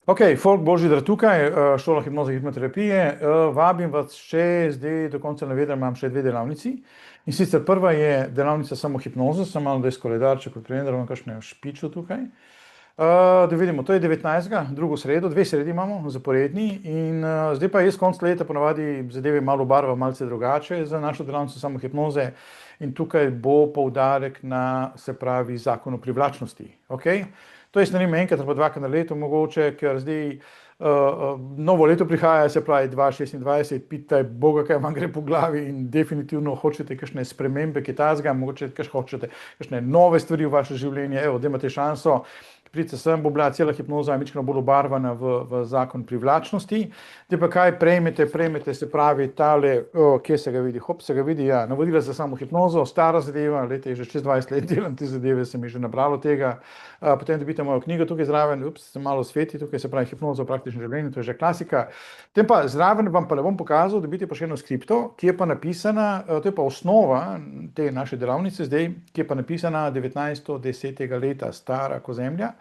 Ok, folk Božidar tukaj, šola hipnoze in hipnoterapije. Vabim vas še zdaj do konca navedra, imam še dve delavnici. In sicer prva je delavnica samo hipnoze, sem malo da iz koledarča, kot prejem, da vam kakšne špičo tukaj. Da vidimo, to je 19. drugo sredo, dve sredi imamo, zaporedni. In zdaj pa jaz konc leta ponavadi zadeve malo barva, malce drugače za našo delavnico samo hipnoze. In tukaj bo poudarek na, se pravi, zakon o privlačnosti. Okay? To jaz naredim enkrat ali pa dvakrat na leto mogoče, ker zdaj novo leto prihaja, se pravi 2026, pitaj Boga, kaj vam gre po glavi in definitivno hočete kakšne spremembe, kaj tazga, mogoče hočete kakšne nove stvari v vaše življenje, evo, da imate šanso. Pridite sem, bo bila cela hipnoza mičkeno bolj obarvana v zakon privlačnosti. Zdaj pa kaj prejmete, se pravi tale, kje se ga vidi, se ga vidi, ja, navodila za samo hipnozo, stara zadeva, leta je že čez 20 let delam te zadeve, se mi že nabralo tega. Potem dobite mojo knjigo tukaj zraven, se malo sveti, tukaj se pravi hipnoza v praktičnem življenju, to je že klasika. Potem pa zraven vam pa ne bom pokazal, dobite pa še eno skripto, ki je pa napisana, to je pa osnova te naše delavnice zdaj, ki je pa napisana 19.10. leta, stara ko zemlja.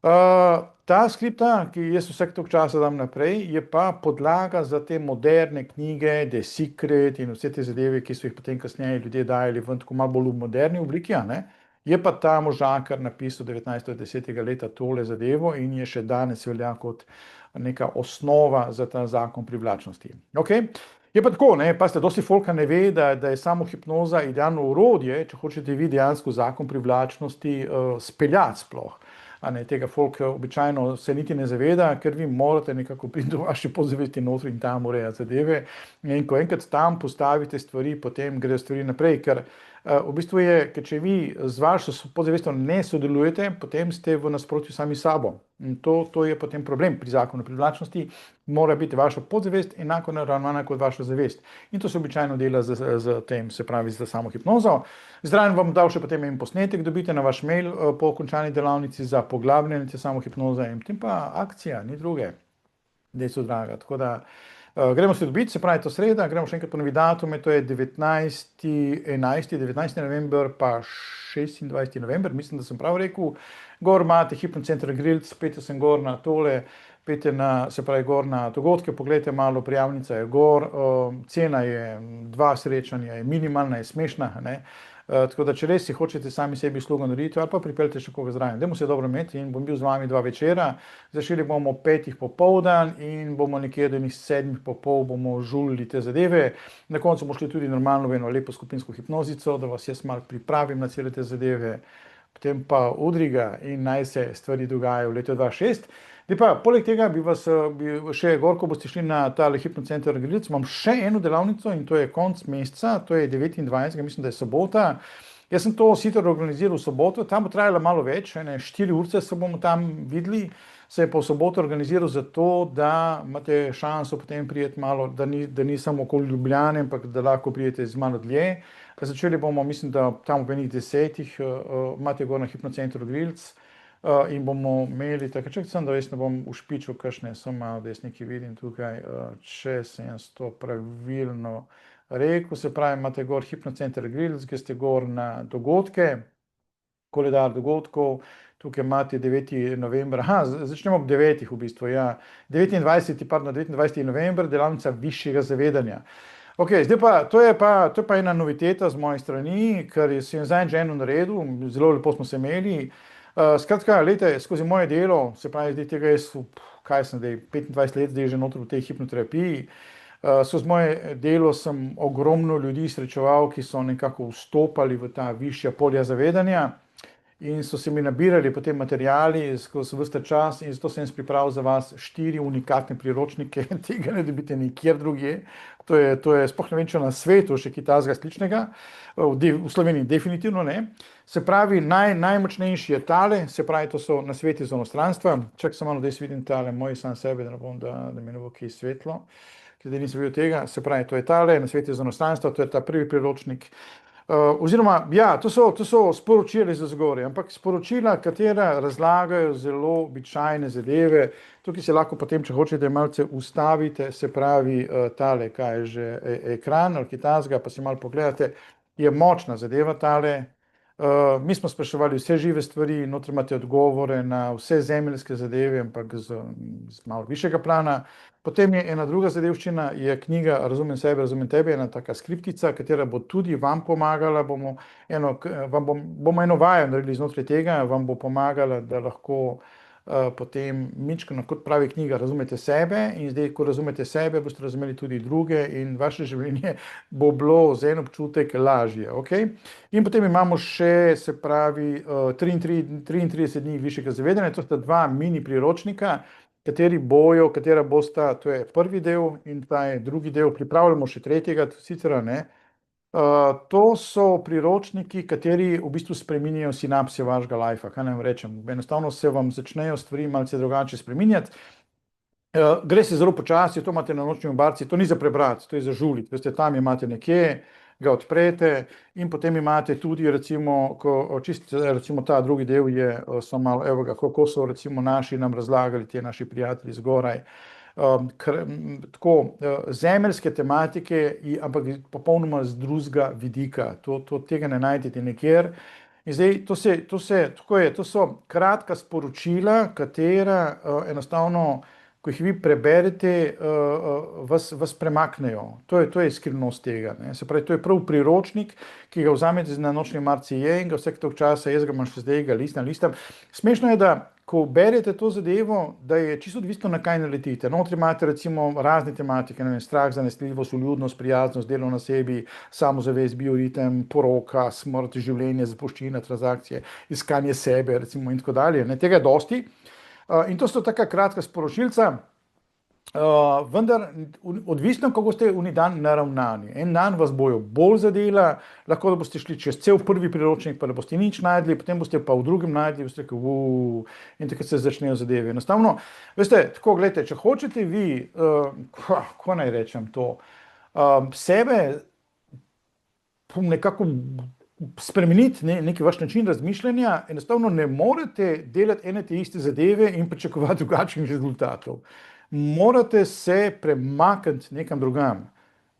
Ta skripta, ki jaz vsak toliko časa dam naprej, je pa podlaga za te moderne knjige, The Secret in vse te zadeve, ki so jih potem kasneje ljudje dajali ven tako malo bolj v moderni obliki, ne? Je pa ta možakar napisal 19.10. leta tole zadevo in je še danes velja kot neka osnova za ta zakon privlačnosti. Okay? Je pa tako, ne, pa ste dosti folka ne ve, da je samo hipnoza idealno orodje, če hočete vi dejansko zakon privlačnosti speljati sploh. Tega folk običajno se niti ne zaveda, ker vi morate nekako priti do vaše podzavesti notri in tam urejati zadeve. In ko enkrat tam postavite stvari, potem gredo stvari naprej, ker v bistvu je, ker če vi z vašo podzavestjo ne sodelujete, potem ste v nasprotju sami sabo. In to je potem problem pri zakonu privlačnosti, mora biti vaša podzavest enako naravnana kot vaša zavest. In to se običajno dela z tem, se pravi za samo hipnozo. Zraven vam dal še potem en posnetek, dobite na vaš mail po končani delavnici za poglabljanje te samo hipnoze in potem pa akcija, ni druge, da so draga. Tako da gremo se dobiti, se pravi to sreda, gremo še enkrat ponoviti datume, to je 19. november pa 26. november, mislim, da sem prav rekel. Gor imate Hipnocenter Grilc, pejte sem gor na tole, pejte na, se pravi gor na dogodke, pogledajte malo, prijavnica je gor, cena je, 2 srečanja je minimalna, je smešna, ne. Tako da če res si hočete sami sebi slugo narediti ali pa pripeljte še koga zraven. Dajmo se dobro imeti in bom bil z vami 2 večera. Začeli bomo 5 popoldan in bomo nekje do 7 popol bomo žulili te zadeve. Na koncu bomo šli tudi normalno v eno lepo skupinsko hipnozico, da vas jaz malo pripravim na cele te zadeve. Potem pa udriga in naj se stvari dogajajo v letu 2026. Zdaj pa, poleg tega bi vas še gor, ko boste šli na tale Hipnocenter Grilc, imam še eno delavnico in to je konc meseca, to je 29. mislim, da je sobota. Jaz sem to sicer organiziral v soboto, tam bo trajalo malo več, 4 urce se bomo tam videli, se je pa v soboto organiziral zato, da imate šanso potem prijeti malo, da ni samo okoli Ljubljane, ampak da lahko prijete z malo dlje. Začeli bomo, mislim, da tam v enih 10 imate gor na Hipnocentru Grilc. In bomo imeli, tako čak sem, da jaz ne bom ušpičil kakšne, sem malo, da jaz nekaj vidim tukaj, če sem jaz to pravilno rekel, se pravi, imate gor Hipnocenter Grilc, ki ste gor na dogodke, koledar dogodkov, tukaj imate 9. november, začnemo ob 9. v bistvu, ja, 29. november, delavnica višjega zavedanja. Ok, zdaj pa, to je pa ena noviteta z moje strani, ker sem zdaj že eno naredil, zelo lepo smo se imeli. Skratka, lejte, skozi moje delo, se pravi, zdaj tega jaz, kaj sem zdaj, 25 let zdaj že noter v tej hipnoterapiji, skozi moje delo sem ogromno ljudi srečeval, ki so nekako vstopali v ta višja polja zavedanja in so se mi nabirali potem materiali skozi vsta čas in zato sem pripravil za vas 4 unikatne priročnike, tega ne dobite nikjer drugje. To je sploh ne vem, če na svetu še kaj takega sličnega, v Sloveniji definitivno ne. Se pravi, najmočnejši je tale, se pravi, to so nasveti za onostranstva. Čak sem malo, da jaz vidim tale moj sam sebe, da mi ne bo kaj svetlo, ker nisem videl tega. Se pravi, to je tale, nasveti za onostranstva, to je ta prvi priročnik. Oziroma, ja, to so sporočila za zgoraj, ampak sporočila, katera razlagajo zelo običajne zadeve. Tukaj se lahko potem, če hočete, malce ustavite, se pravi, tale, kaj je že ekran ali kaj takega, pa si malo pogledate, je močna zadeva tale. Mi smo spraševali vse žive stvari, notri imate odgovore na vse zemeljske zadeve, ampak z malo višjega plana. Potem je ena druga zadevščina, je knjiga Razumem sebe, razumem tebe, ena taka skriptica, katera bo tudi vam pomagala. Bomo eno vajo naredili znotraj tega, vam bo pomagala, da lahko potem mičkeno, kot pravi knjiga, razumete sebe in zdaj, ko razumete sebe, boste razumeli tudi druge in vaše življenje bo bilo za en občutek lažje. Okay? In potem imamo še, se pravi, 33 dni višjega zavedanja, to sta dva mini priročnika, katera bosta, to je prvi del in ta je drugi del, pripravljamo še tretjega, sicer ne. To so priročniki, kateri v bistvu spreminjajo sinapse vašega lajfa, kaj naj vam rečem. Enostavno se vam začnejo stvari malce drugače spreminjati. Gre se zelo počasi, to imate na nočni ombarci, to ni za prebrati, to je za žuliti. Veste, tam imate nekje, ga odprete in potem imate tudi, recimo, recimo ta drugi del je samo malo, evo ga, kako so recimo nam razlagali ti naši prijatelji zgoraj. Tako zemeljske tematike, ampak popolnoma z drugega vidika. Tega ne najdete nikjer. In zdaj, to so kratka sporočila, katera enostavno, ko jih vi preberete, vas premaknejo. To je skrivnost tega. Ne. Se pravi, to je prav priročnik, ki ga vzamete na nočni omarici in ga vsak toliko časa, jaz ga imam še zdaj, ga listam. Smešno je, da ko berete to zadevo, da je čisto odvisno, na kaj naletite. Notri imate recimo razne tematike, ne vem, strah, zanesljivost, vljudnost, prijaznost, delo na sebi, samozavest, bioritem, poroka, smrt, življenje, zapuščina, transakcije, iskanje sebe, recimo in tako dalje. Ne, tega je dosti. In to so taka kratka sporočilca, vendar odvisno, kako ste v dan naravnani. En dan vas bojo bolj zadela, lahko da boste šli čez cel prvi priročnik, pa ne boste nič najdli, potem boste pa v drugem najdli, boste rekli, in takrat se začnejo zadeve. Enostavno, veste, tako, gledajte, če hočete vi, kako naj rečem to, sebe nekako spremeniti neki vaš način razmišljanja, enostavno ne morete delati ene te iste zadeve in pričakovati drugačnih rezultatov. Morate se premakniti nekam drugam.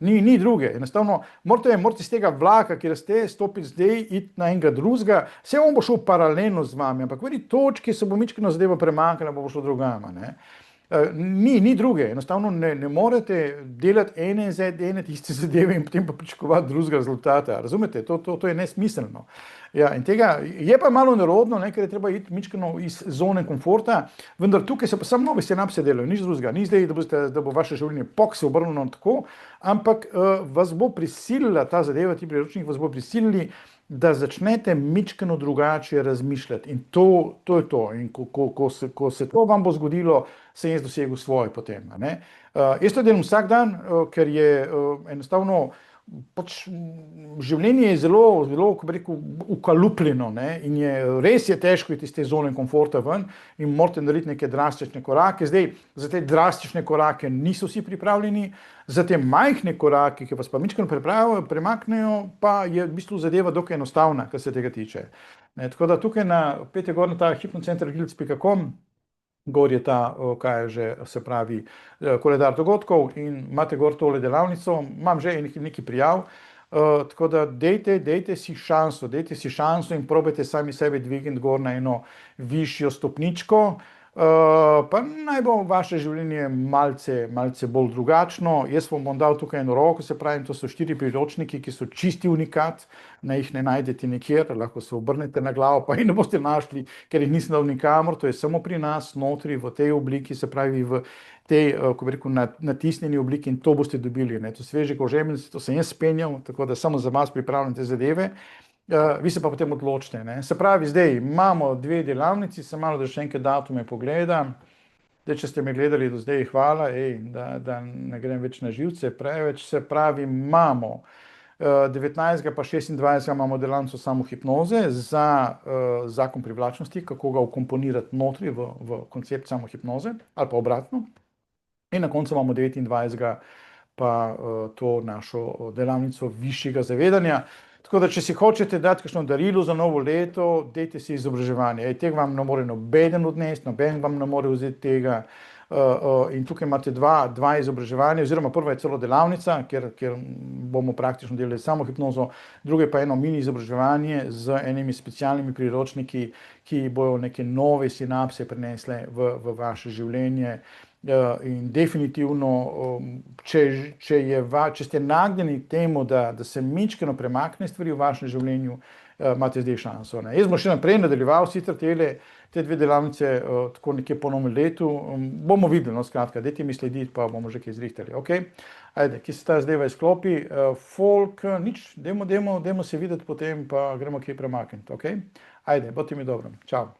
Ni druge. Enostavno morate iz tega vlaka, kjer ste, stopiti zdaj, iti na enega drugega. Vse on bo šel paralelno z vami, ampak v eni točki se bo mičkeno zadeva premaknila, bo šlo drugama. Ne? Ni druge. Enostavno ne morete delati ene tiste zadeve in potem pa pričakovati drugega rezultata. Razumete? To je nesmiselno. Ja, in tega je pa malo nerodno, ker je treba iti mičkeno iz zone komforta, vendar tukaj se pa samo nove sinapse delajo, nič drugega. Ni zdaj, da bo vaše življenje se obrnilo tako, ampak vas bo prisilila ta zadeva, ti priročnik vas bo prisilili, da začnete mičkeno drugače razmišljati. In to je to. In ko se to vam bo zgodilo, sem jaz dosegel svoje potem. Ne? Jaz to delam vsak dan, ker je enostavno življenje je zelo, kako bi rekel, ukalupljeno, ne? In res je težko iti iz te zone komforta ven in morate narediti neke drastične korake. Zdaj, za te drastične korake niso vsi pripravljeni, za te majhne korake, ki vas pa mičkeno premaknejo, pa je v bistvu zadeva dokaj enostavna, kar se tega tiče. Ne? Tako da tukaj pejte gor na ta hypnocenterguild.com, gor je ta, kaj je že, se pravi, koledar dogodkov in imate gor tole delavnico, imam že nekaj prijav, tako da dejte si šanso in probajte sami sebe dvigniti gor na eno višjo stopničko, pa naj bo vaše življenje malce bolj drugačno. Jaz vam bom dal tukaj eno roko, se pravi, to so 4 priročniki, ki so čisti unikat, jih ne najdete nikjer, lahko se obrnete na glavo, pa jih ne boste našli, ker jih nisem dal nikamor, to je samo pri nas, notri, v tej obliki, se pravi, v tej, ko bi rekel, natisnjeni obliki in to boste dobili. To sveže kot žemelj, to sem jaz spenjal, tako da samo za vas pripravljam te zadeve. Vi se pa potem odločite. Ne? Se pravi, zdaj imamo 2 delavnici, sem malo, da še enkrat datume pogledam. Če ste me gledali do zdaj, hvala, da ne grem več na živce preveč. Se pravi, imamo 19. pa 26. imamo delavnico samohipnoze za zakon privlačnosti, kako ga vkomponirati notri v koncept samohipnoze ali pa obratno. In na koncu imamo 29. pa to našo delavnico višjega zavedanja. Tako da, če si hočete dati kakšno darilo za novo leto, dajte si izobraževanje. Tega vam ne more nobeden odnesti, noben vam ne more vzeti tega. in tukaj imate dva izobraževanja, oziroma prva je celo delavnica, kjer bomo praktično delali samo hipnozo, druga je pa eno mini izobraževanje z enimi specialnimi priročniki, ki bojo neke nove sinapse prinesle v vaše življenje. In definitivno, če ste nagnjeni temu, da se mičkeno premakne stvari v vašem življenju, imate zdaj šanso. Jaz bom še naprej nadaljeval sicer te dve delavnice tako nekje po novem letu. Bomo videli, no, skratka, dajte mi slediti, pa bomo že kaj zrihtali, ok? Ajde, ki se ta zdaj izklopi, folk, nič, dajmo se videti potem, pa gremo kaj premakniti, ok? Ajde, bodite mi dobro, čau.